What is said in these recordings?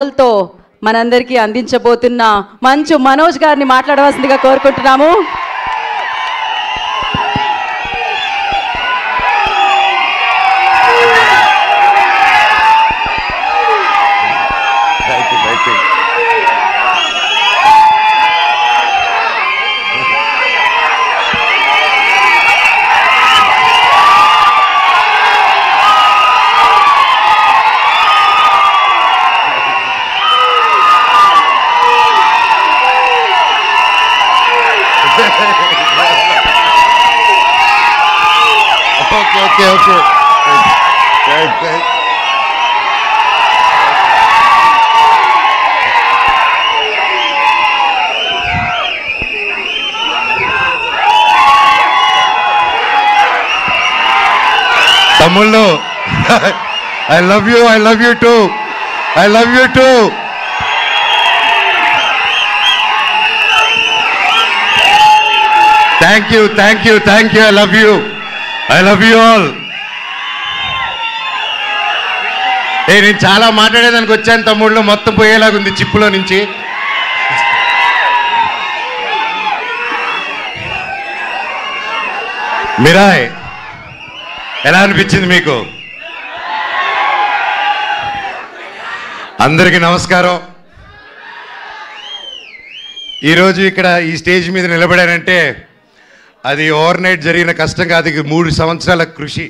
తో మనందరికీ అందించబోతున్న మంచు మనోజ్ గారిని మాట్లాడవలసిందిగా కోరుకుంటున్నాము. Okay. Thank. Tamullo, I love you too. I love you too. Thank you. I love you all. నేను చాలా మాట్లాడేదానికి వచ్చాను తమ్ముళ్ళు, మొత్తం పోయేలాగుంది చిప్పులో నుంచి. మిరాయ్ ఎలా అనిపించింది మీకు? అందరికీ నమస్కారం. ఈరోజు ఇక్కడ ఈ స్టేజ్ మీద నిలబడానంటే అది ఓవర్ నైట్ జరిగిన కష్టం కాదు, 3 సంవత్సరాల కృషి.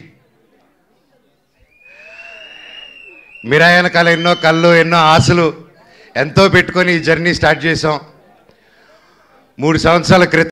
మిరాయ్ వెనకాల ఎన్నో కళ్ళు, ఎన్నో ఆశలు ఎంతో పెట్టుకొని ఈ జర్నీ స్టార్ట్ చేసాం. 3 సంవత్సరాల క్రితం